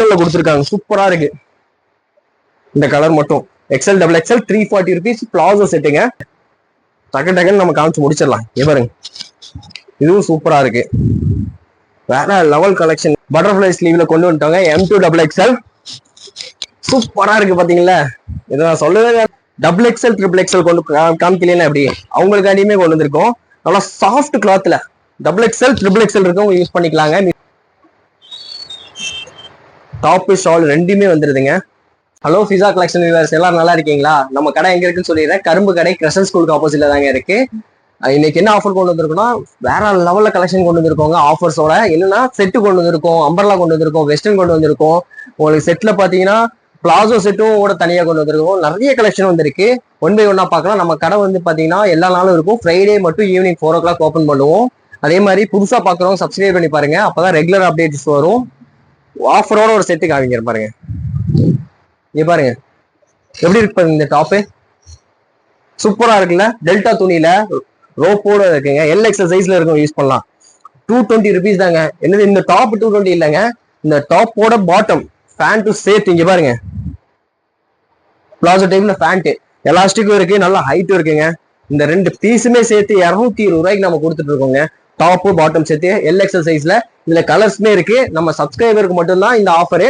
கொடுத்துருக்காங்க. சூப்பரா இருக்கு இந்த கலர் மட்டும். XL double XL 340 rupees palazzo செட்டுங்க. டக்கு நம்ம காமிச்சு முடிச்சிடலாம். பாருங்க இதுவும் சூப்பரா இருக்கு. வேற லெவல் கலெக்ஷன். பட்டர்ஃபிளை ஸ்லீவ்ல கொண்டு வந்துட்டாங்க. M2 டபுள் எக்ஸ்எல் சூப்பரா இருக்கு பாத்தீங்களா. இதை நான் சொல்லவே டபுள் எக்ஸ்எல் ட்ரிபிள் எக்ஸ்எல் கொண்டு காமிக்கலன்னா எப்படி, அவங்களுக்காண்டியுமே கொண்டு வந்திருக்கோம். நல்லா சாஃப்ட் கிளாத்ல டபுள் எக்ஸ்எல் ட்ரிபிள் எக்ஸ்எல் இருக்கவங்க யூஸ் பண்ணிக்கலாங்க. டாப் ஷால் ரெண்டுமே வந்துருதுங்க. ஹலோ ஃபிசா கலெக்ஷன் வியூவர்ஸ், எல்லாரும் நல்லா இருக்கீங்களா? நம்ம கடை எங்க இருக்குன்னு சொல்லிடுறேன். கரும்பு கடை கிரசன் ஸ்கூலுக்கு ஆப்போசிட்ல தாங்க இருக்கு. இன்னைக்கு என்ன ஆஃபர் கொண்டு வந்திருக்கோம்னா வேற லெவல்ல கலெக்ஷன் கொண்டு வந்திருக்கோங்க. ஆஃபர்ஸோட என்னன்னா செட்டு கொண்டு வந்திருக்கோம், அம்பர்லா கொண்டு வந்திருக்கோம், வெஸ்டர்ன் கொண்டு வந்திருக்கோம். உங்களுக்கு செட்ல பாத்தீங்கன்னா பிளாசோ செட்டும் கூட தனியா கொண்டு வந்திருக்கோம். நிறைய கலெக்ஷன் வந்திருக்கு. ஒன் பை ஒன்னா பார்க்கலாம். நம்ம கடை வந்து பாத்தீங்கன்னா எல்லா நாளும் இருக்கும். ஃப்ரைடே மட்டும் ஈவினிங் 4 o'clock ஓப்பன் பண்ணுவோம். அதே மாதிரி புதுசா பாக்குறவங்க சப்ஸ்கிரைப் பண்ணி பாருங்க, அப்பதான் ரெகுலர் அப்டேட்ஸ் வரும். ஆஃபரோட ஒரு செட்டு காமிக்கிற பாருங்க. பாருங்க எப்படி இருக்கு பாருங்க. இந்த டாப்பு சூப்பரா இருக்குல்ல. டெல்டா துணியில ரோப்போட இருக்குங்க. எல்எக்ஸ்எல் சைஸ்ல இருக்கும், யூஸ் பண்ணலாம். 220 rupees தாங்க. என்னது இந்த டாப் 220 இல்லைங்க, இந்த டாப்போட பாட்டம் பேண்ட் சேர்த்து. இங்க பாருங்க பிளாசோ டைப்ல பேண்ட் எலாஸ்டிக்கும் இருக்கு, நல்லா ஹைட்டும் இருக்குங்க. இந்த ரெண்டு பீஸுமே சேர்த்து 220 ரூபாய்க்கு நம்ம கொடுத்துட்டு இருக்கோங்க. டாப்பு பாட்டம் சேர்த்து எல்எக்ஸ்எல் சைஸ்ல. இதுல கலர்ஸ்மே இருக்கு. நம்ம சப்ஸ்கிரைபருக்கு மட்டும்தான் இந்த ஆஃபரு.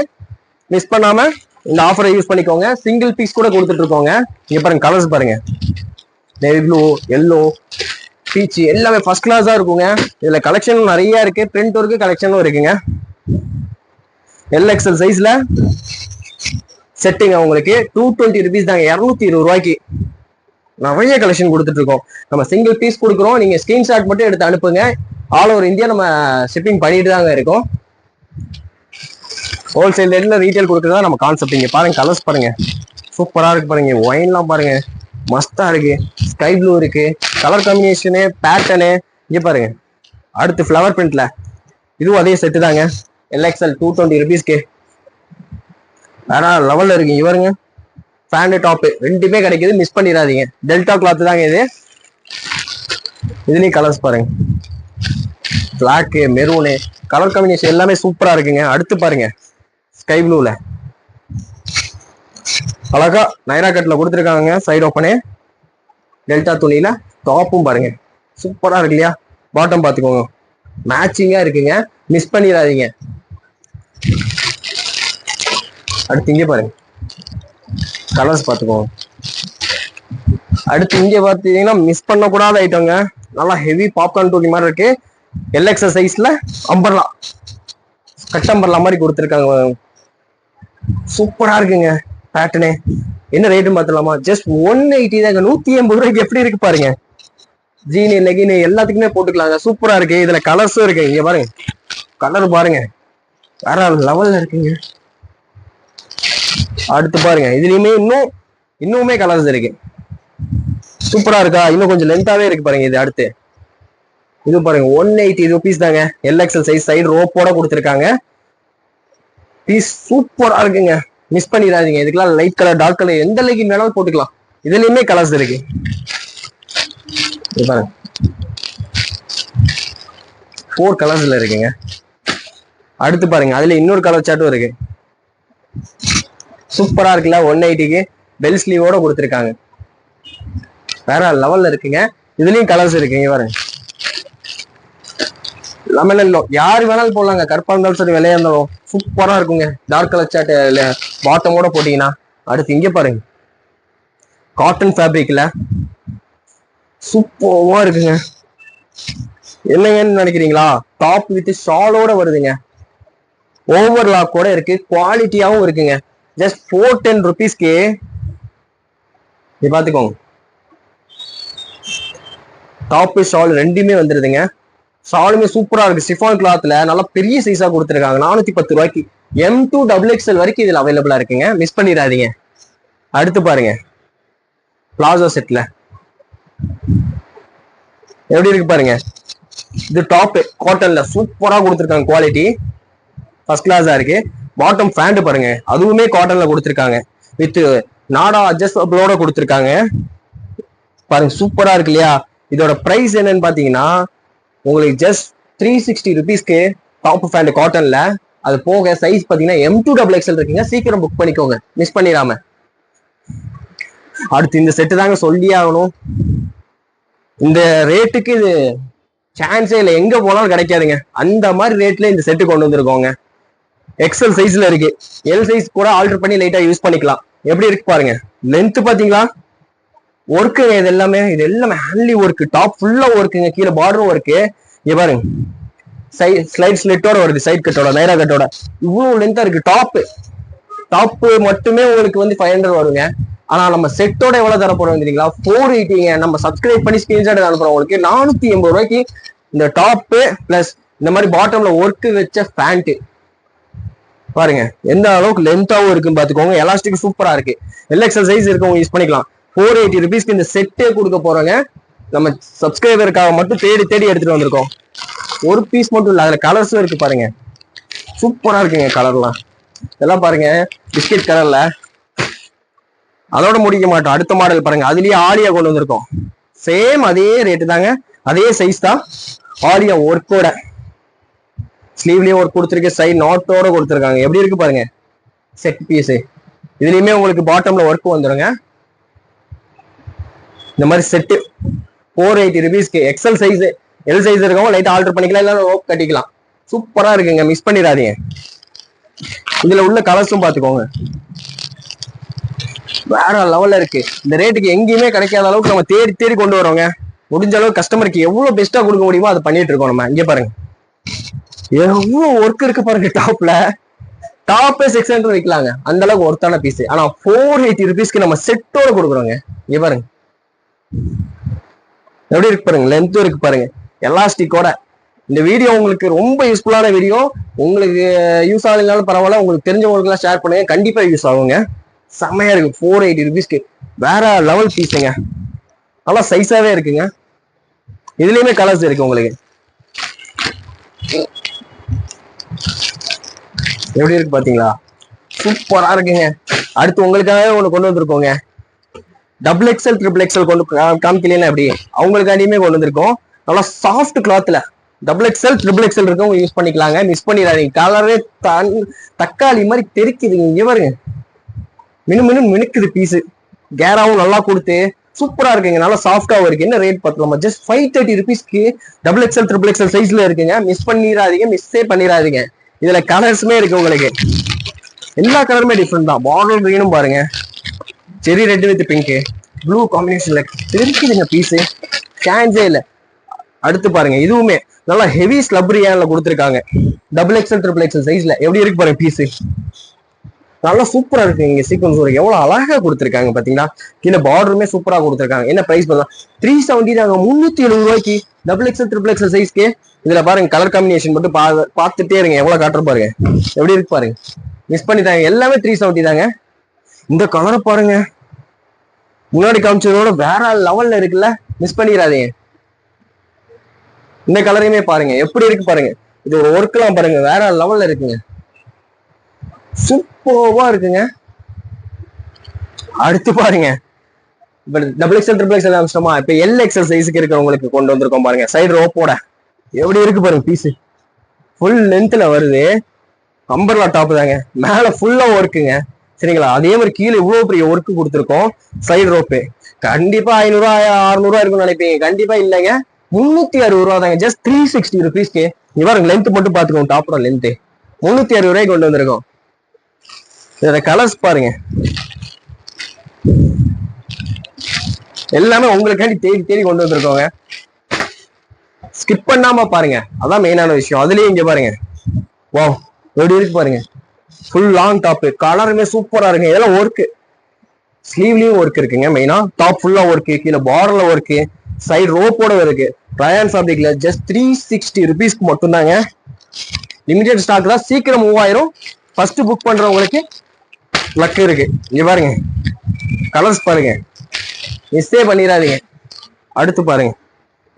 மிஸ் பண்ணாம இந்த ஆஃபரை யூஸ் பண்ணிக்கோங்க. சிங்கிள் பீஸ் கூட கொடுத்துட்டு இருக்கோங்க. இங்க பாருங்க கலர்ஸ் பாருங்க. நேவி ப்ளூ, எல்லோ, பீச் எல்லாமே ஃபர்ஸ்ட் கிளாஸா இருக்குங்க. இதுல கலெக்ஷன் நிறைய இருக்கு. பிரிண்ட் ஒர்க்கு கலெக்ஷனும் இருக்குங்க. எல்எக்ஸ்எல் சைஸ்ல செட்டுங்க. உங்களுக்கு 220 rupees தாங்க. 220 ரூபாய்க்கு நிறைய கலெக்ஷன் கொடுத்துட்டு இருக்கோம். நம்ம சிங்கிள் பீஸ் கொடுக்குறோம். நீங்க ஸ்கிரீன்ஷாட் மட்டும் எடுத்து அனுப்புங்க. ஆல் ஓவர் இந்தியா நம்ம ஷிப்பிங் பண்ணிட்டு தாங்க இருக்கோம். ஹோல்சேல் ரேட்ல ரீட்டைல் கொடுக்குறதா நம்ம கான்செப்ட். இங்க பாருங்க கலர்ஸ் பாருங்க, சூப்பரா இருக்கு பாருங்க. ஒயின்லாம் பாருங்க மஸ்தா இருக்கு. ஸ்கை ப்ளூ இருக்கு. கலர் காம்பினேஷனு பேட்டர்னு இங்க பாருங்க. அடுத்து ஃபிளவர் பிரிண்ட்ல இதுவும் அதே செட்டு தாங்க. எல்எக்ஸ்எல் 220 rupeesக்கு வேற லெவல்ல இருக்கு. இவருங்க பேண்ட் டாப் ரெண்டுமே கிடைக்குது, மிஸ் பண்ணிடாதீங்க. டெல்டா கிளாத் தாங்க இது. இதுலயும் கலர்ஸ் பாருங்க, பிளாக், மெரூனு, கலர் காம்பினேஷன் எல்லாமே சூப்பரா இருக்குங்க. அடுத்து பாருங்க ஸ்கை ப்ளூல அழகா நைரா கட்ல கொடுத்துருக்காங்க. சைடு ஓப்பனு டெல்டா துணியில. டாப்பும் பாருங்க சூப்பரா இருக்கு இல்லையா. பாட்டம் பாத்துக்கோங்க, மேட்சிங்கா இருக்குங்க, மிஸ் பண்ணிடாதீங்க. அடுத்து இங்க பாருங்க கலர்ஸ் பாத்துக்கோங்க. அடுத்து இங்க பாத்தீங்கன்னா மிஸ் பண்ண கூடாத ஐட்டங்க. நல்லா ஹெவி பாப்கார்ன் துணி மாதிரி இருக்கு. எல்எக்ஸ்எல் சைஸ்ல அம்பர்லா, கட் அம்பர்லா மாதிரி கொடுத்துருக்காங்க. சூப்பரா இருக்குங்க பேட்டர்னு. என்ன ரேட்டுன்னு பாத்துலாமா? ஜஸ்ட் 180 தாங்க. 180 ரூபாய்க்கு எப்படி இருக்கு பாருங்க. ஜீனு லெகினு எல்லாத்துக்குமே போட்டுக்கலாங்க. சூப்பரா இருக்கு. இதுல கலர்ஸும் இருக்கு. இங்க பாருங்க கலர் பாருங்க வேற லெவல்ல இருக்குங்க. அடுத்து பாருங்க இதுலயுமே இன்னுமே கலர்ஸ் இருக்கு. சூப்பரா இருக்கா? இன்னும் கொஞ்சம் லென்த்தாவே இருக்கு பாருங்க. இது அடுத்து இது பாருங்க 180 rupees தாங்க. எல்எக்ஸ்எல் சைஸ் சைடு ரோப்போட கொடுத்துருக்காங்க. பீஸ் சூப்பரா இருக்குங்க, மிஸ் பண்ணிடாதீங்க. இதுக்கெல்லாம் லைட் கலர், டார்க் கலர் எந்த லெகின் வேணாலும் போட்டுக்கலாம். இதுலயுமே கலர்ஸ் இருக்கு. பாருங்க 4 கலர்ஸ்ல இருக்குங்க. அடுத்து பாருங்க அதுல இன்னொரு கலர் சாட்டும் இருக்கு. சூப்பரா இருக்குல்ல. 180க்கு பெல் ஸ்லீவோட கொடுத்துருக்காங்க. வேற லெவல்ல இருக்குங்க. இதுலயும் கலர்ஸ் இருக்குங்க. பாருங்க லெமன் எல்லோ, யாரு வேணாலும் போடலாங்க. கருப்பா இருந்தாலும் சரி வெள்ளையா இருந்தாலும் சூப்பரா இருக்குங்க. டார்க் கலர் சாட் பாட்டமோட போட்டீங்கன்னா. அடுத்து இங்க பாருங்க காட்டன் ஃபேப்ரிக்ல சூப்பரா இருக்குங்க. என்னங்கன்னு நினைக்கிறீங்களா? டாப் வித் ஷாலோட வருதுங்க. ஓவர்லாக் கூட இருக்கு. குவாலிட்டியாவும் இருக்குங்க. ஜஸ்ட் 410 rupeesக்கு இது பாத்துக்கோங்க. டாப் ஷால் ரெண்டுமே வந்துருதுங்க. ஷாலுமே சூப்பரா இருக்கு. சிஃபான் கிளாத்ல நல்லா பெரிய சைஸா கொடுத்துருக்காங்க. 410 ரூபாய்க்கு. M2 டபுள் எக்ஸ்எல் வரைக்கும் இதுல அவைலபிளா இருக்குங்க, மிஸ் பண்ணிடாதீங்க. அடுத்து பாருங்க பிளாசோ செட்ல எப்படி இருக்கு பாருங்க. இது டாப் காட்டன்ல சூப்பரா கொடுத்துருக்காங்க. குவாலிட்டி ஃபர்ஸ்ட் கிளாஸா இருக்கு. பாட்டம் பேண்ட் பாருங்க, அதுவுமே காட்டன்ல கொடுத்துருக்காங்க. வித் நாடா அட்ஜஸ்டபிளோட கொடுத்துருக்காங்க. பாருங்க சூப்பரா இருக்கு இல்லையா. இதோட பிரைஸ் என்னன்னு பாத்தீங்கன்னா உங்களுக்கு ஜஸ்ட் 360 rupeesக்கு டாப் பேண்ட் காட்டன்ல. அது போக சைஸ் பாத்தீங்கன்னா M2XXL இருக்குங்க, சீக்கிரம் புக் பண்ணிக்கோங்க, மிஸ் பண்ணிடாம. அடுத்து இந்த செட்டு தாங்க சொல்லி ஆகணும். இந்த ரேட்டுக்கு இது சான்ஸே இல்லை, எங்க போனாலும் கிடைக்காதுங்க. அந்த மாதிரி ரேட்ல இந்த செட்டு கொண்டு வந்திருக்கோங்க. எக்ஸல் சைஸ்ல இருக்கு, எல் சைஸ் கூட ஆல்டர் பண்ணி லைட்டா யூஸ் பண்ணிக்கலாம். எப்படி இருக்கு பாருங்க, லென்த் பாத்தீங்களா, ஒர்க்குங்க இது எல்லாமே ஹேண்ட்லி ஒர்க், டாப் ஃபுல்லா ஒர்க்குங்க, கீழே பார்டரும் ஒர்க்கு. இங்க பாருங்க ஸ்லைட் ஸ்லிட்டோட வருது, சைட் கட்டோட நைரா கட்டோட இவ்வளவு லென்த்தா இருக்கு. டாப் மட்டுமே உங்களுக்கு வந்து 500 வருங்க. ஆனா நம்ம செட்டோட எவ்வளவு தர போறோம் தெரியுங்களா, 480ங்க. நம்ம சப்ஸ்கிரைப் பண்ணி ஸ்கிரீன்ஷாட் அனுப்புறோம் உங்களுக்கு 480 ரூபாய்க்கு இந்த டாப் பிளஸ் இந்த மாதிரி பாட்டம்ல ஒர்க் வச்ச பேண்ட். பாருங்க எந்த அளவுக்கு லென்த்தாவும் இருக்குன்னு பாத்துக்கோங்க. எலாஸ்டிக் சூப்பரா இருக்கு, எல்எக்ஸ்எல் சைஸ் இருக்கவங்க யூஸ் பண்ணிக்கலாம். 480 rupeesக்கு இந்த செட்டே கொடுக்க போறோங்க. நம்ம சப்ஸ்கிரைபருக்காக மட்டும் தேடி எடுத்துட்டு வந்திருக்கோம். ஒரு பீஸ் மட்டும் இல்ல, அதுல கலர்ஸும் இருக்கு பாருங்க, சூப்பரா இருக்குங்க கலர்லாம். இதெல்லாம் பாருங்க பிஸ்கெட் கலர்ல. அதோட முடிக்க மாட்டோம், அடுத்த மாடல் பாருங்க, அதுலயே ஆலியா கொண்டு வந்திருக்கோம். சேம் அதே ரேட்டு தாங்க, அதே சைஸ் தான். ஆலியா ஒர்க்கோட ஸ்லீவ்லயும் ஒர்க் கொடுத்துருக்கு, சைட் நாட்டோட கொடுத்துருக்காங்க. எப்படி இருக்கு பாருங்க செட் பீஸ். இதுலயுமே உங்களுக்கு பாட்டம்ல ஒர்க் வந்துருங்க. இந்த மாதிரி செட்டு 480 rupeesக்கு எக்ஸல் சைஸ், எல் சைஸ் இருக்கவங்க லைட் ஆல்டர் பண்ணிக்கலாம், இல்ல ரோப் கட்டிக்கலாம். சூப்பரா இருக்குங்க, மிஸ் பண்ணிடாதீங்க. இதுல உள்ள கலர்ஸும் பாத்துக்கோங்க, வேற லெவல்ல இருக்கு. இந்த ரேட்டுக்கு எங்கேயுமே கிடைக்காத அளவுக்கு நம்ம தேடி கொண்டு வரோங்க. முடிஞ்ச அளவுக்கு கஸ்டமருக்கு எவ்வளவு பெஸ்டா கொடுக்க முடியுமோ அதை பண்ணிட்டு இருக்கோம் நம்ம. இங்க பாருங்க எவ்வளவு ஒர்க் இருக்கு பாருங்க, டாப்பே 600 வைக்கலாங்க, அந்த அளவுக்கு ஒர்த்தான பீஸ். ஆனா 480 rupeesக்கு நம்ம செட்டோட கொடுக்குறோங்க. இங்க பாருங்க எப்படி இருக்கு பாருங்க, லென்த்தும் இருக்கு பாருங்க, எலாஸ்டிக்கோட. இந்த வீடியோ உங்களுக்கு ரொம்ப யூஸ்ஃபுல்லான வீடியோ. உங்களுக்கு யூஸ் ஆகலைனாலும் பரவாயில்ல, உங்களுக்கு தெரிஞ்சவங்களுக்கு எல்லாம் ஷேர் பண்ணுங்க, கண்டிப்பா யூஸ் ஆகுங்க. செம்மையா இருக்கு 480 rupeesக்கு, வேற லெவல் பீஸுங்க. நல்லா சைஸாவே இருக்குங்க. இதுலயுமே கலர்ஸ் இருக்கு உங்களுக்கு. எப்படி இருக்கு பாத்தீங்களா, சூப்பரா இருக்குங்க. அடுத்து உங்களுக்காகவே ஒண்ணு கொண்டு வந்திருக்கோங்க, XXL XXL கொண்டு காமிக்கலாம். எப்படி அவங்களுக்காண்டியுமே கொண்டு வந்திருக்கோம். நல்லா சாஃப்ட் கிளாத்ல XXL XXL இருக்கவங்க யூஸ் பண்ணிக்கலாங்க, மிஸ் பண்ணிடாதீங்க. கலரே தக்காளி மாதிரி தெரிக்குதுங்க. இங்க பாருங்க மினுக்குது பீஸ், கேராவும் நல்லா கொடுத்து சூப்பரா இருக்குங்க, நல்லா சாஃப்டாவும் இருக்கு. என்ன ரேட் பார்த்தலாமா, ஜஸ்ட் 530 rupeesக்கு XXL XXL சைஸ்ல இருக்குங்க. மிஸ் பண்ணிடாதீங்க, மிஸ்ஸே பண்ணிடாதீங்க. இதுல கலர்ஸுமே இருக்கு உங்களுக்கு, எல்லா கலருமே டிஃப்ரெண்ட் தான். பாட்டில் கிரீனும் பாருங்க, செரி ரெட் வித் பிங்க் ப்ளூ காம்பினேஷன்ல இருக்குதுங்க பீஸ், சான்ஸே இல்ல. அடுத்து பாருங்க இதுவுமே நல்லா ஹெவி ஸ்லப்ரியான்ல கொடுத்துருக்காங்க, XXL XXL சைஸ்ல. எப்படி இருக்கு பாருங்க பீஸ், நல்லா சூப்பரா இருக்கு. இங்க சீக்வன்ஸ் ஒர்க் எவ்வளவு அழகா கொடுத்துருக்காங்க பாத்தீங்களா. கீழே பார்டருமே சூப்பரா கொடுத்துருக்காங்க. என்ன பிரைஸ் பண்ணலாம், 370 தாங்க, 370 ரூபாய்க்கு XXL XXL சைஸ்க்கு. இதுல பாருங்க கலர் காம்பினேஷன் மட்டும் பார்த்துட்டே இருங்க, எவ்வளவு காட்டுற பாருங்க, எப்படி இருக்கு பாருங்க. மிஸ் பண்ணிட்டாங்க, எல்லாமே 370 தாங்க. இந்த கலரை பாருங்க, முன்னாடி காமிச்சதோட வேற லெவல்ல இருக்குல்ல, மிஸ் பண்ணிடாதீங்க. இந்த கலரையுமே பாருங்க எப்படி இருக்கு பாருங்க, இது ஒரு ஒர்க் எல்லாம் பாருங்க வேற லெவல்ல இருக்குங்க, சூப்பர்வா இருக்குங்க. அடுத்து பாருங்க இப்ப XXL XXL அம்சமா இப்ப LXL சைஸுக்கு இருக்கிறவங்களுக்கு கொண்டு வந்திருக்கோம் பாருங்க, சைடு ரோப்போட. எப்படி இருக்கு பாருங்க பீஸ், ஃபுல் லென்த்ல வருது, அம்பர்லா டாப் தாங்க, மேல ஃபுல்லா ஒர்க்குங்க. சரிங்களா, அதே மாதிரி கீழே இவ்வளவு பெரிய ஒர்க்கு கொடுத்துருக்கோம். சைடு ரோப்பு கண்டிப்பா 500 600 இருக்கும்னு நினைப்பீங்க, கண்டிப்பா இல்லைங்க, 360 ரூபா தாங்க, ஜஸ்ட் 360 rupeesக்கு. இவருங்க லென்த் மட்டும் பாத்துக்கோங்க, டாப்போட லென்த் 360 ரூபாய்க்கு கொண்டு வந்திருக்கோம். இதோட கலர்ஸ் பாருங்க, எல்லாமே உங்களுக்காண்டி தேடி கொண்டு வந்திருக்கோங்க. ஸ்கிப் பண்ணாம பாருங்க, அதான் மெயினான விஷயம். அதுலயும் இங்க பாருங்க, வா எப்படி இருக்கு பாருங்க, ஃபுல் லாங் டாப், கலருமே சூப்பரா இருக்குங்க. இதெல்லாம் ஒர்க்கு, ஸ்லீவ்லயும் ஒர்க் இருக்குங்க. மெயினா டாப் ஃபுல்லா ஒர்க்கு, கீழே பார்டர்ல ஒர்க்கு, சைடு ரோப்போட இருக்கு. ரயான் ஃபேப்ரிக்ல ஜஸ்ட் 360 rupeesக்கு மட்டும் தாங்க. லிமிடெட் ஸ்டாக் தான், சீக்கிரம் மூவ் ஆயிரும். ஃபர்ஸ்ட் புக் பண்றவங்களுக்கு லக் இருக்கு. இங்க பாருங்க கலர்ஸ் பாருங்க, மிஸ்ஸே பண்ணிடாதீங்க. அடுத்து பாருங்க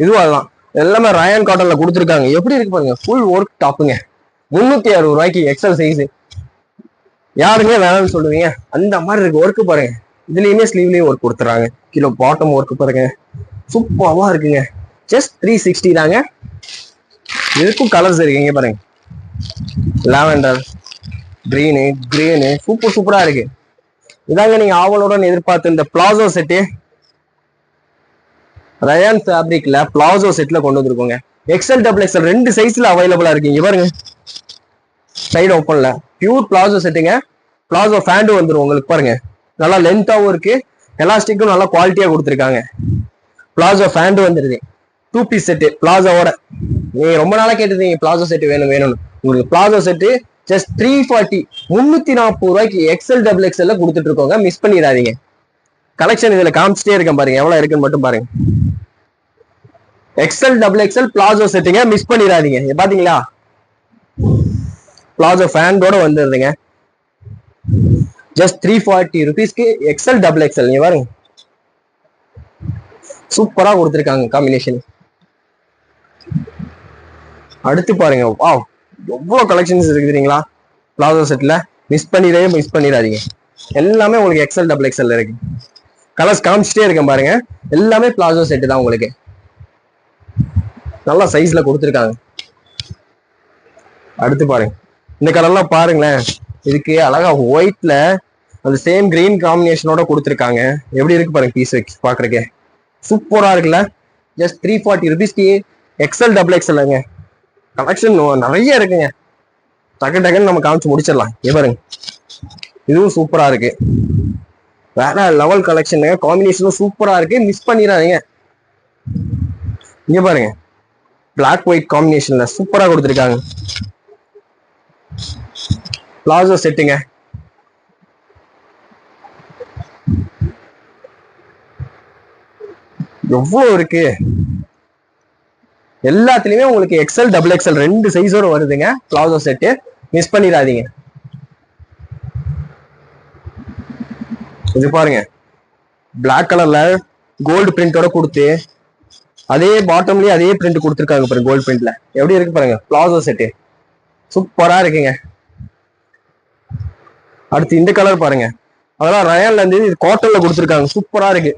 இதுவும் அதுதான், எல்லாமே ரயான் காட்டன்ல கொடுத்துருக்காங்க. எப்படி இருக்கு பாருங்க, ஃபுல் ஒர்க் டாப்புங்க, 360 ரூபாய்க்கு எக்ஸல் சைஸ். யாருமே வேணாம்னு சொல்லுவீங்க, அந்த மாதிரி இருக்கு ஒர்க்கு பாருங்க. இதுலயுமே ஸ்லீவ்லயும் ஒர்க் கொடுத்துறாங்க, கீழே பாட்டம் ஒர்க் பாருங்க, சூப்பரா இருக்குங்க. ஜஸ்ட் 360 தாங்க. இதுக்கும் கலர்ஸ் இருக்குங்க பாருங்க, லாவெண்டர், கிரீனு சூப்பரா இருக்கு. இதாங்க நீங்க ஆவலுடன் எதிர்பார்த்து இந்த பிளாசோ செட்டு ரயான் ஃபேப்ரிக்ல பிளாசோ செட்ல கொண்டு வந்திருக்கோங்க. எக்ஸ்எல் டபுள் எக்ஸ்எல் 2 சைஸ்ல அவைலபிளா இருக்கு. பாருங்க சைடு ஓப்பன்ல பியூர் பிளாசோ செட்டுங்க. பிளாசோ ஃபேண்டும் வந்துடும் உங்களுக்கு. பாருங்க நல்லா லென்த்தாவும் இருக்கு, எலாஸ்டிக்கும் நல்லா குவாலிட்டியா கொடுத்துருக்காங்க. பிளாசோ ஃபேண்டும் வந்துருது. 2 பீஸ் செட்டு பிளாசோவோட. நீங்க ரொம்ப நாளா கேட்டுருந்தீங்க பிளாசோ செட்டு வேணும்னு. உங்களுக்கு பிளாசோ செட்டு ஜஸ்ட் 340 340 ரூபாய்க்கு எக்ஸ்எல் டபுள் எக்ஸ்எல்ல கொடுத்துட்டு இருக்கோங்க. மிஸ் பண்ணிடாதீங்க. கலெக்ஷன் இதுல காமிச்சிட்டே இருக்கேன் பாருங்க, எவ்வளவு இருக்குன்னு மட்டும் பாருங்க. எக்ஸ்எல் டபுள் எக்ஸ்எல் பிளாசோ செட்டுங்க, மிஸ் பண்ணிடாதீங்க. பாத்தீங்களா பிளாசோ ஃபேண்டோட வந்துருதுங்க. ஜஸ்ட் 340 ருபீஸ்க்கு எக்ஸ்எல் டபுள் எக்ஸ்எல். நீங்க பாருங்க சூப்பரா கொடுத்துருக்காங்க காம்பினேஷன். அடுத்து பாருங்க, வாவ் எவ்வளவு கலெக்ஷன்ஸ் இருக்கு தெரியுங்களா பிளாசோ செட்ல. மிஸ் பண்ணிடாதீங்க. எல்லாமே உங்களுக்கு எக்ஸ்எல் டபுள் எக்ஸ்எல் இருக்கு. கலர்ஸ் காமிச்சிட்டே இருக்கேன் பாருங்க, எல்லாமே பிளாசோ செட்டு தான் உங்களுக்கு. நல்லா சைஸ்ல கொடுத்துருக்காங்க. அடுத்து பாருங்க இந்த கலர்லாம் பாருங்களேன். இதுக்கு அழகா ஒயிட்ல அந்த சேம் கிரீன் காம்பினேஷனோட கொடுத்துருக்காங்க. எப்படி இருக்கு பாருங்க பீஸ் பாக்குறதுக்கு சூப்பரா இருக்குல்ல. ஜஸ்ட் 340 ருபீஸ்க்கு எக்ஸ்எல் டபுள் எக்ஸ்எல்ங்க. கலெக்ஷன் நிறைய இருக்குங்க. டக்குன்னு நம்ம காமிச்சு முடிச்சிடலாம். பாருங்க இதுவும் சூப்பரா இருக்கு. வேற லெவல் கலெக்ஷனுங்க. காம்பினேஷனும் சூப்பரா இருக்கு, மிஸ் பண்ணிடாதீங்க. இங்க பாருங்க பிளாக் ஒயிட் காம்பினேஷன்ல சூப்பரா கொடுத்துருக்காங்க. பிளாசோ செட்டுங்க. எவ்வளவு இருக்கு. எல்லாத்துலயுமே உங்களுக்கு எக்ஸ்எல் டபுள் எக்ஸ்எல் 2 சைஸோட வருதுங்க பிளாசோ செட்டு. மிஸ் பண்ணிடாதீங்க. இது பாருங்க பிளாக் கலர்ல கோல்டு பிரிண்டோட கொடுத்து அதே பாட்டம்லயே அதே பிரிண்ட் கொடுத்துருக்காங்க பாருங்க. கோல்டு பிரிண்ட்ல எப்படி இருக்கு பாருங்க பிளாசோ செட்டு சூப்பரா இருக்குங்க. அடுத்து இந்த கலர் பாருங்க, அதெல்லாம் ரயான்ல இருந்து இது காட்டன்ல கொடுத்துருக்காங்க. சூப்பரா இருக்கு.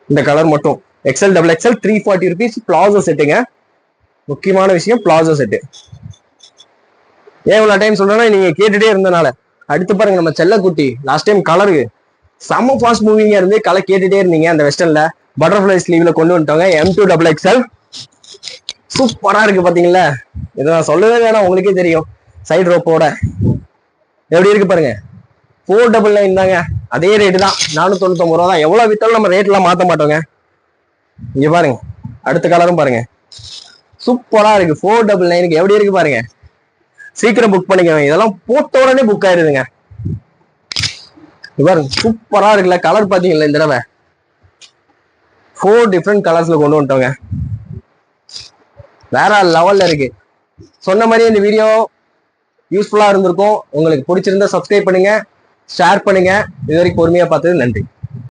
இந்த கலர் மட்டும் XL double XL 340 rupees palazzo செட்டுங்க. முக்கியமான விஷயம் பிளாசோ செட்டு. ஏன் இவ்வளவு டைம் சொல்றேன்னா நீங்க கேட்டுட்டே இருந்தனால. அடுத்து பாருங்க நம்ம செல்லக்குட்டி லாஸ்ட் டைம் கலரு செம்ம ஃபாஸ்ட் மூவிங்கா இருந்து கலர் கேட்டுட்டே இருந்தீங்க. அந்த வெஸ்டர்ன்ல பட்டர்ஃபிளை ஸ்லீவ்ல கொண்டு வந்துட்டாங்க. M2 டபுள் எக்ஸ்எல் சூப்பரா இருக்கு பாத்தீங்களா. இதை நான் சொல்லவே வேணாம், உங்களுக்கே தெரியும். சைடு ரோப்போட எப்படி இருக்கு பாருங்க. 499 தாங்க. அதே ரேட்டு தான், 499 ரூபா தான். எவ்வளவு வித்தாலும் நம்ம ரேட் எல்லாம் மாத்த மாட்டோங்க. இங்க பாருங்க அடுத்த கலரும் பாருங்க சூப்பரா இருக்கு. 499க்கு எப்படி இருக்கு பாருங்க. சீக்கிரம் புக் பண்ணிக்கோங்க. இதெல்லாம் போட்ட உடனே புக் ஆயிருதுங்க. பாருங்க சூப்பரா இருக்குல்ல. கலர் பாத்தீங்களா இந்த தடவை 4 டிஃப்ரெண்ட் கலர்ஸ்ல கொண்டு வந்துட்டோங்க. வேற லெவல்ல இருக்கு. சொன்ன மாதிரி இந்த வீடியோ யூஸ்ஃபுல்லா இருந்திருக்கும். உங்களுக்கு பிடிச்சிருந்தா சப்ஸ்கிரைப் பண்ணுங்க, ஷேர் பண்ணுங்க. இது வரைக்கும் பொறுமையா பார்த்தது நன்றி.